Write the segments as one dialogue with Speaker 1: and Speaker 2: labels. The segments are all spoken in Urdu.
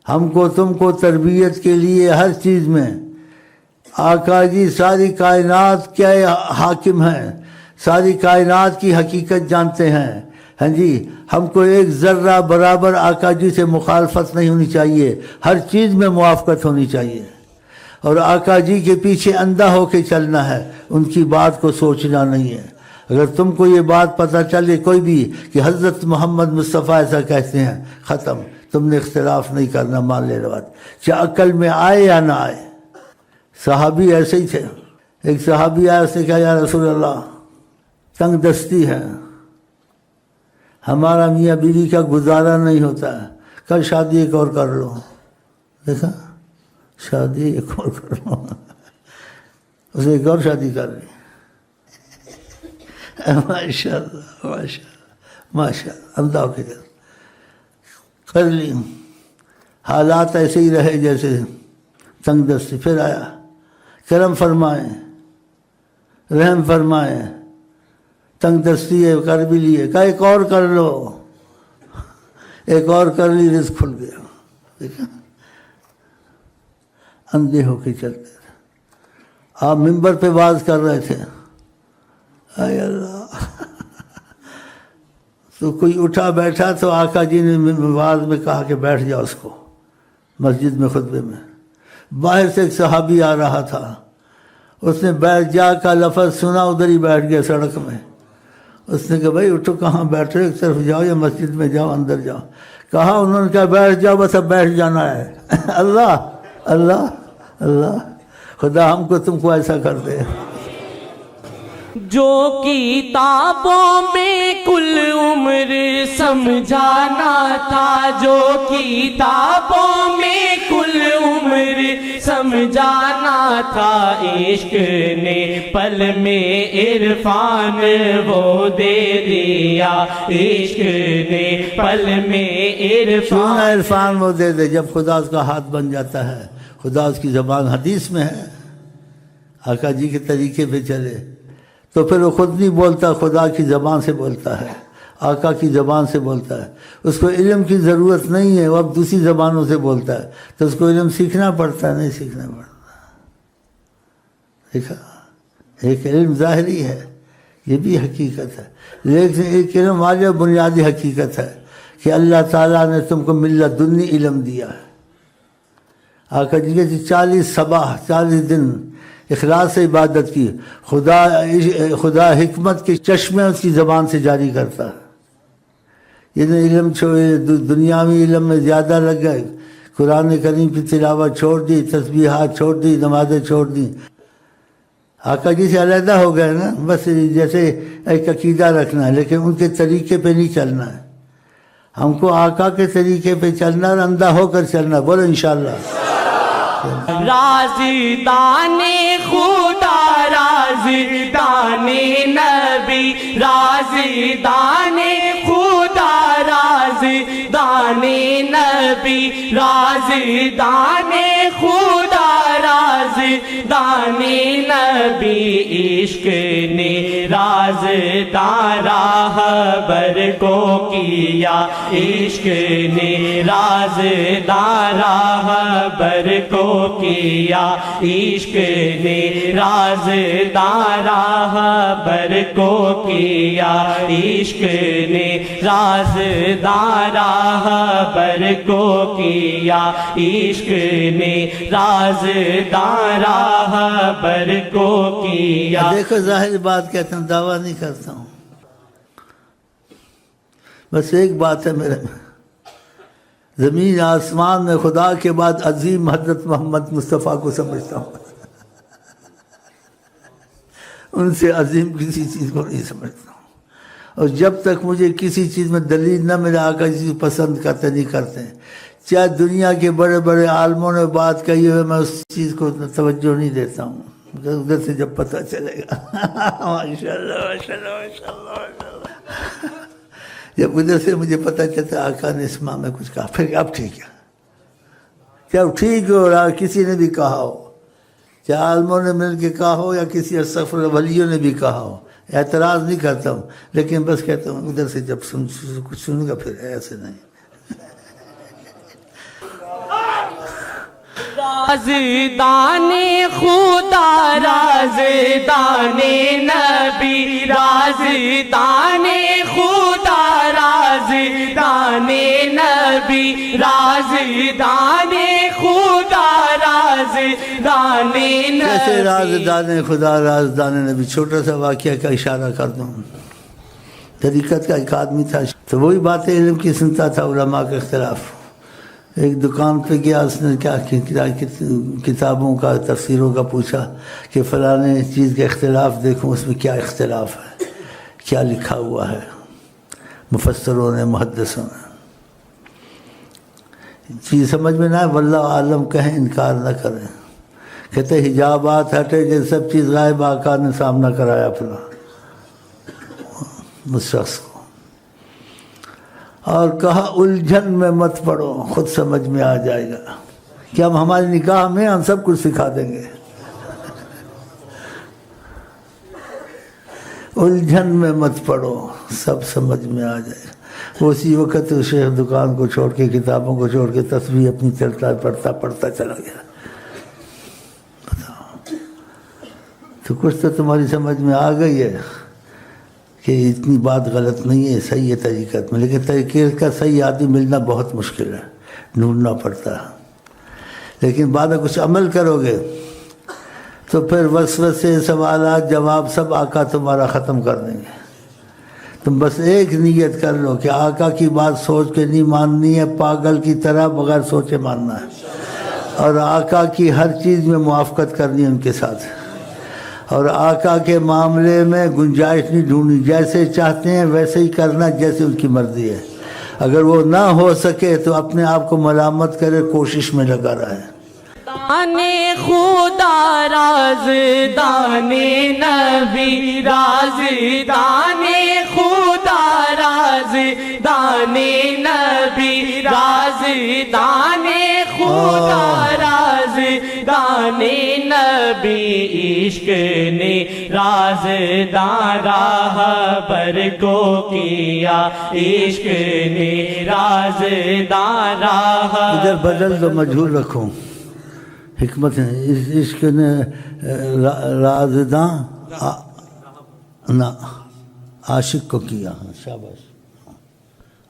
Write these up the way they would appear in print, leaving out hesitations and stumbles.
Speaker 1: ہم کو تم کو تربیت کے لیے ہر چیز میں آقا جی ساری کائنات کے حاکم ہیں، ساری کائنات کی حقیقت جانتے ہیں. ہاں جی، ہم کو ایک ذرہ برابر آقا جی سے مخالفت نہیں ہونی چاہیے، ہر چیز میں موافقت ہونی چاہیے. اور آقا جی کے پیچھے اندھا ہو کے چلنا ہے، ان کی بات کو سوچنا نہیں ہے. اگر تم کو یہ بات پتہ چلے کوئی بھی کہ حضرت محمد مصطفیٰ ایسا کہتے ہیں، ختم، تم نے اختلاف نہیں کرنا، مان لے بات، چاہے عقل میں آئے یا نہ آئے. صحابی ایسے ہی تھے. ایک صحابی آیا، اس نے کہا یا رسول اللہ تنگ دستی ہے، ہمارا میاں بیوی کا گزارا نہیں ہوتا ہے، کل شادی ایک اور کر لو. دیکھا، شادی ایک اور کر لو، اسے ایک اور شادی کر لی. ماشاء اللہ ماشاء اللہ ماشاء اللہ، اندھا ہو کے کر لی. حالات ایسے ہی رہے جیسے تنگ دستی. پھر آیا، کرم فرمائیں، رحم فرمائیں، تنگ دستی ہے کر بھی لیے، کہا ایک اور کر لو. ایک اور کر لی، رزق کھل گیا. دیکھا، اندھے ہو کے چلتے تھے. آپ ممبر پہ باز کر رہے تھے، اے اللہ، تو کوئی اٹھا بیٹھا تو آقا جی نے باز میں کہا کہ بیٹھ جاؤ اس کو. مسجد میں خطبے میں باہر سے ایک صحابی آ رہا تھا، اس نے بیٹھ جا کا لفظ سنا، ادھر ہی بیٹھ گیا سڑک میں. اس نے کہا بھائی اٹھو، کہاں بیٹھ رہے، ایک طرف جاؤ یا مسجد میں جاؤ، اندر جاؤ. کہا، انہوں نے کہا بیٹھ جاؤ، بس اب بیٹھ جانا ہے. اللہ اللہ اللہ، خدا ہم کو تم کو ایسا کر دے.
Speaker 2: جو کتابوں میں کل عمر سمجھانا تھا، جو کتابوں میں کل عمر سمجھانا تھا، عشق نے پل میں عرفان وہ دے دیا. عشق نے پل میں
Speaker 1: عرفان وہ دے دے. جب خدا اس کا ہاتھ بن جاتا ہے، خدا اس کی زبان، حدیث میں ہے، آقا جی کے طریقے پہ چلے تو پھر وہ خود نہیں بولتا، خدا کی زبان سے بولتا ہے، آقا کی زبان سے بولتا ہے. اس کو علم کی ضرورت نہیں ہے، وہ اب دوسری زبانوں سے بولتا ہے، تو اس کو علم سیکھنا پڑتا ہے، نہیں سیکھنا پڑتا. دیکھا، ایک علم ظاہری ہے، یہ بھی حقیقت ہے، لیکن ایک علم واجب بنیادی حقیقت ہے کہ اللہ تعالیٰ نے تم کو ملت دنی علم دیا ہے. آقا جی کے 40 صباح 40 دن اخلاص سے عبادت کی، خدا حکمت کے چشمے اس کی زبان سے جاری کرتا ہے. یہ علم دنیاوی علم میں زیادہ لگ گئے، قرآن کریم کی تلاوت چھوڑ دی، تسبیحات چھوڑ دی، نمازیں چھوڑ دی، آقا جی سے علیحدہ ہو گئے نا. بس جیسے ایک عقیدہ رکھنا ہے، لیکن ان کے طریقے پہ نہیں چلنا ہے. ہم کو آقا کے طریقے پہ چلنا اور اندھا ہو کر چلنا. بولو انشاءاللہ.
Speaker 2: رازدان خدا، رازدان نبی، رازدان خدا، رازدان نبی، رازدان خدا، رازدان نبی. عشق نے رازداں راہبر کو کیا، عشق نے رازداں راہبر کو کیا، عشق نے رازداں راہبر کو کیا، عشق نے رازداں راہبر کو کیا، عشق نے رازداں راہبر کو کیا.
Speaker 1: دیکھو ظاہر بات کہتا ہوں، دعویٰ نہیں کرتا ہوں، بس ایک بات ہے میرے میں، زمین آسمان میں خدا کے بعد عظیم حضرت محمد مصطفیٰ کو سمجھتا ہوں. ان سے عظیم کسی چیز کو نہیں سمجھتا ہوں. اور جب تک مجھے کسی چیز میں دلیل نہ ملے آقا جی پسند کرتے نہیں کرتے ہیں، چاہے دنیا کے بڑے بڑے عالموں نے بات کہی ہوئے، میں اس چیز کو توجہ نہیں دیتا ہوں. ادھر سے جب پتہ چلے گا ماشاءاللہ ماشاءاللہ ماشاءاللہ، جب ادھر سے مجھے پتہ چلتا آقا نے اس ماہ میں کچھ کہا، پھر اب ٹھیک ہے، کیا ٹھیک ہو رہا، کسی نے بھی کہا ہو، چاہے عالموں نے مل کے کہا ہو یا کسی استغفر اللہ ولیوں نے بھی کہا ہو، اعتراض نہیں کرتا ہوں، لیکن بس کہتا ہوں ادھر سے جب کچھ سنوں گا پھر ایسے نہیں.
Speaker 2: رازدان خدا رازدان نبی رازدان خدا رازدان نبی رازدان خدا رازدان
Speaker 1: جیسے
Speaker 2: نبی.
Speaker 1: رازدان خدا رازدان نبی. چھوٹا سا واقعہ کا اشارہ کر دوں. طریقت کا ایک آدمی تھا تو وہی باتیں علم کی سنتا تھا، علماء کا اختلاف. ایک دکان پہ گیا، اس نے کیا کتابوں کا تفسیروں کا پوچھا کہ فلاں چیز کا اختلاف دیکھوں، اس میں کیا اختلاف ہے، کیا لکھا ہوا ہے مفسروں نے محدثوں نے. چیز سمجھ میں نہ آئے واللہ عالم کہیں، انکار نہ کریں. کہتے حجابات ہٹے جب سب چیز غائب، آقا نے سامنا کرایا اپنا اس شخص کو اور کہا الجھن میں مت پڑو، خود سمجھ میں آ جائے گا کہ ہم ہماری نکاح میں ہم سب کچھ سکھا دیں گے. الجھن میں مت پڑو، سب سمجھ میں آ جائے گا. اسی وقت شیخ دکان کو چھوڑ کے، کتابوں کو چھوڑ کے تسبیح اپنی چلتا پڑھتا چلا گیا. بتاؤ، تو کچھ تو تمہاری سمجھ میں آ گئی ہے کہ اتنی بات غلط نہیں ہے، صحیح ہے طریقت میں. لیکن طریقے کا صحیح آدمی ملنا بہت مشکل ہے، ڈھونڈنا پڑتا ہے. لیکن بعد میں کچھ عمل کرو گے تو پھر وسوسے، سوالات، جواب سب آقا تمہارا ختم کر دیں گے. تم بس ایک نیت کر لو کہ آقا کی بات سوچ کے نہیں ماننی ہے، پاگل کی طرح بغیر سوچے ماننا ہے، اور آقا کی ہر چیز میں موافقت کرنی ہے ان کے ساتھ، اور آقا کے معاملے میں گنجائش نہیں ڈھونڈنی. جیسے چاہتے ہیں ویسے ہی کرنا، جیسے ان کی مرضی ہے. اگر وہ نہ ہو سکے تو اپنے آپ کو ملامت کرے، کوشش میں لگا رہے.
Speaker 2: دان خدا رازدان نبی رازدان خدا رازدان نبی رازدان خدا رازدان نبی. عشق نے رازدان راہبر کو کیا، عشق نے رازدان راہبر.
Speaker 1: ادھر بدل دو، مجہول رکھوں. حکمت ہے اس عشق نے رازداں نہ عاشق کو کیا. شاباش.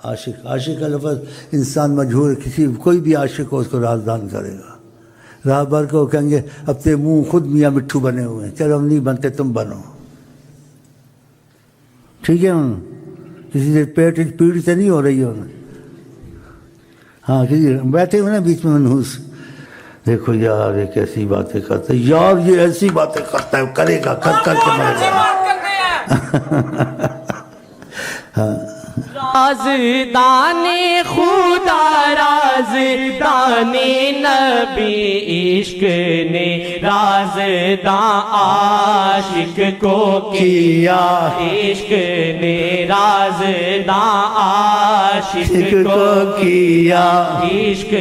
Speaker 1: عاشق کا لفظ انسان مجہول، کوئی بھی عاشق ہو اس کو رازدان کرے گا. راہبر کو کہیں گے اب تے منہ خود میاں مٹھو بنے ہوئے ہیں، چلو ہم نہیں بنتے تم بنو. ٹھیک ہے، کسی سے پیٹ پیڑ سے نہیں ہو رہی ہو. ہاں کسی بیٹھے ہوئے نا بیچ میں منحوس، دیکھو یار یہ کیسی باتیں کرتا ہے، یار یہ ایسی باتیں کرتا ہے، کرے گا کر کے مرے گا.
Speaker 2: رازدان خدا رازدان نبی. عشق نے رازدان عاشق کو کیا، عشق نے رازدان عاشق کو کیا، عشق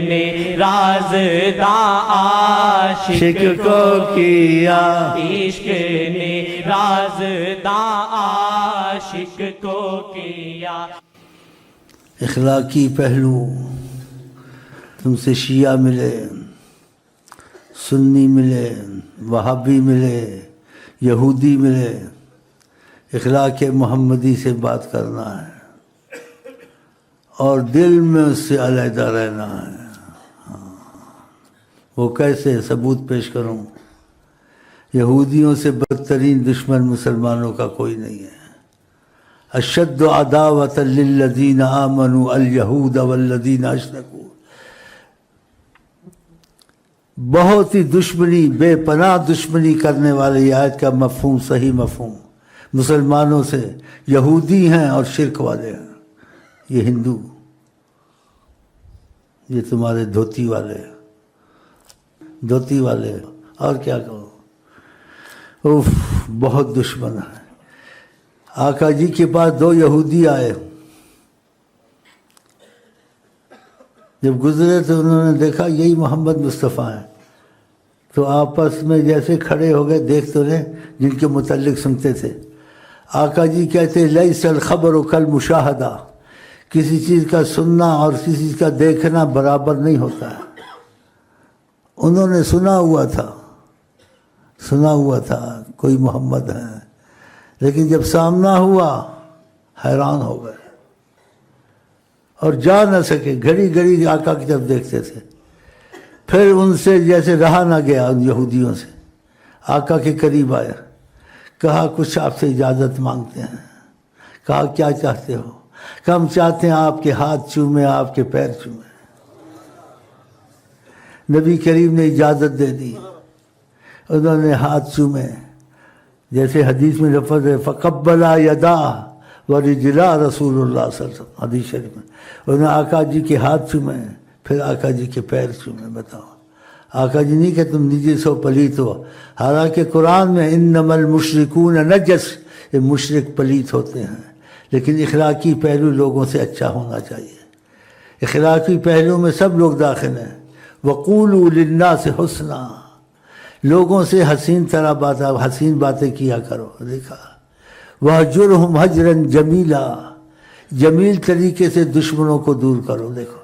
Speaker 2: نے رازدان عاشق کو کیا، عشق نے رازدان عاشق کو کیا.
Speaker 1: اخلاقی پہلو تم سے شیعہ ملے، سنی ملے، وہابی ملے، یہودی ملے، اخلاق محمدی سے بات کرنا ہے اور دل میں اس سے علیحدہ رہنا ہے. وہ کیسے؟ ثبوت پیش کروں. یہودیوں سے بدترین دشمن مسلمانوں کا کوئی نہیں ہے. اشد عداوۃ للذین آمنوا الیہود والذین اشرکوا. بہت ہی دشمنی، بے پناہ دشمنی کرنے والی آیت کا مفہوم، صحیح مفہوم، مسلمانوں سے یہودی ہیں اور شرک والے ہیں. یہ ہندو، یہ تمہارے دھوتی والے اور کیا کہو. اوف، بہت دشمن ہے. آقا جی کے پاس 2 یہودی آئے، جب گزرے تو انہوں نے دیکھا یہی محمد مصطفیٰ ہیں، تو آپس میں جیسے کھڑے ہو گئے. دیکھ تو رہے جن کے متعلق سنتے تھے. آقا جی کہتے لیس الخبر کالمشاہدہ، کسی چیز کا سننا اور کسی چیز کا دیکھنا برابر نہیں ہوتا ہے. انہوں نے سنا ہوا تھا کوئی محمد ہے، لیکن جب سامنا ہوا حیران ہو گئے اور جا نہ سکے، گھڑی گھڑی آقا کی طرف دیکھتے تھے۔ پھر ان سے جیسے رہا نہ گیا، ان یہودیوں سے آقا کے قریب آیا، کہا کچھ آپ سے اجازت مانگتے ہیں۔ کہا کیا چاہتے ہو؟ کہ ہم چاہتے ہیں آپ کے ہاتھ چومیں، آپ کے پیر چومیں۔ نبی کریم نے اجازت دے دی، انہوں نے ہاتھ چومے، جیسے حدیث میں لفظ ہے فقبلا یدا ورجلا رسول اللہ صلی اللہ علیہ وسلم، حدیث شریف میں انہوں نے آقا جی کے ہاتھ چومے، پھر آقا جی کے پیر چومے۔ بتاؤ، آقا جی نہیں کہ تم نجس ہو، پلیت ہو، حالانکہ قرآن میں انما المشرکون نجس، یہ مشرک پلیت ہوتے ہیں، لیکن اخلاقی پہلو لوگوں سے اچھا ہونا چاہیے۔ اخلاقی پہلو میں سب لوگ داخل ہیں۔ وقولوا للناس حسنا، لوگوں سے حسین باتیں کیا کرو۔ دیکھا وَهْجُرْهُمْ هَجْرًا جَمِيلًا، جمیل طریقے سے دشمنوں کو دور کرو۔ دیکھو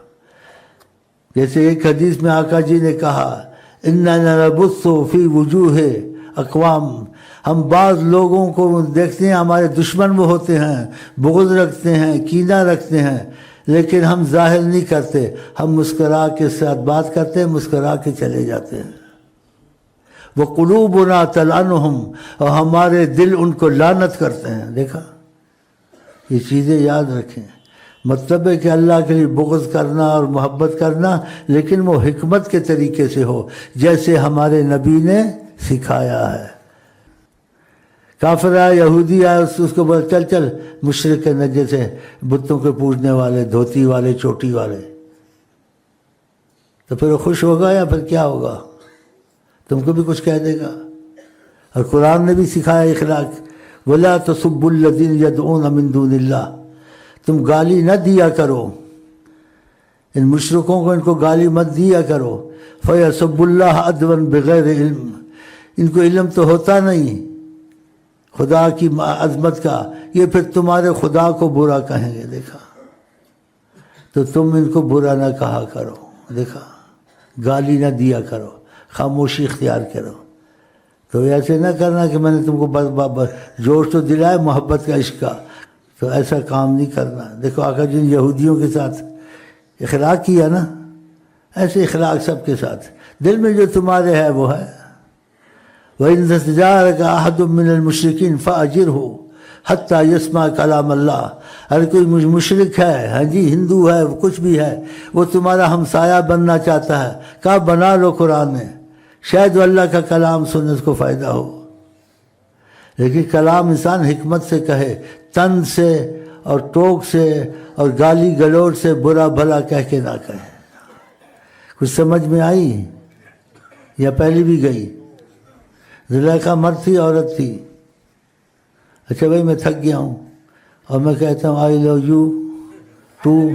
Speaker 1: جیسے ایک حدیث میں آقا جی نے کہا اِنَّا نَبُثُّ فِي وُجُوهِ اقوام، ہم بعض لوگوں کو دیکھتے ہیں ہمارے دشمن وہ ہوتے ہیں، بغض رکھتے ہیں، کینہ رکھتے ہیں، لیکن ہم ظاہر نہیں کرتے، ہم مسکرا کے ساتھ بات کرتے ہیں، مسکرا کے چلے جاتے ہیں۔ وَقُلُوبُنَا تَلْعَنُهُمْ، اور ہمارے دل ان کو لعنت کرتے ہیں۔ دیکھا، یہ چیزیں یاد رکھیں۔ مطلب ہے کہ اللہ کے لیے بغض کرنا اور محبت کرنا، لیکن وہ حکمت کے طریقے سے ہو، جیسے ہمارے نبی نے سکھایا ہے۔ کافر آیا، یہودی آیا، اس کو بولا چل چل، مشرک نجس ہے، بتوں کے پوجنے والے، دھوتی والے، چوٹی والے، تو پھر وہ خوش ہوگا یا پھر کیا ہوگا؟ تم کو بھی کچھ کہہ دے گا۔ اور قرآن نے بھی سکھایا اخلاق، وَلَا تَسُبُّوا الَّذِينَ يَدْعُونَ مِن دُونِ اللَّهِ، تم گالی نہ دیا کرو ان مشرکوں کو، ان کو گالی مت دیا کرو۔ فَيَسُبُّوا اللَّهَ عَدْوًا بِغَيْرِ علم، ان کو علم تو ہوتا نہیں خدا کی عظمت کا، یہ پھر تمہارے خدا کو برا کہیں گے۔ دیکھا، تو تم ان کو برا نہ کہا کرو۔ دیکھا، گالی نہ دیا کرو، خاموشی اختیار کرو۔ تو ایسے نہ کرنا کہ میں نے تم کو جوش تو دلایا محبت کا، عشق کا، تو ایسا کام نہیں کرنا۔ دیکھو آقا جن یہودیوں کے ساتھ اخلاق کیا نا، ایسے اخلاق سب کے ساتھ، دل میں جو تمہارے ہے وہ ہے۔ وَإِنْ اسْتَجَارَكَ أَحَدٌ مِّنَ الْمُشْرِكِينَ فَأَجِرْهُ حَتَّى يَسْمَعَ كَلَامَ اللَّهِ، اگر کوئی مشرک ہے، ہاں جی ہندو ہے، کچھ بھی ہے، وہ تمہارا ہمسایہ بننا چاہتا ہے، کہا بنا لو قرآن میں، شاید وہ اللہ کا کلام سننے کو فائدہ ہو۔ لیکن کلام انسان حکمت سے کہے، طنز سے اور ٹوک سے اور گالی گلوچ سے برا بھلا کہہ کے نہ کہے۔ کچھ سمجھ میں آئی یا پہلی بھی گئی؟ زلیخا مرد تھی، عورت تھی؟ اچھا بھائی میں تھک گیا ہوں اور میں کہتا ہوں آئی لو یو ٹو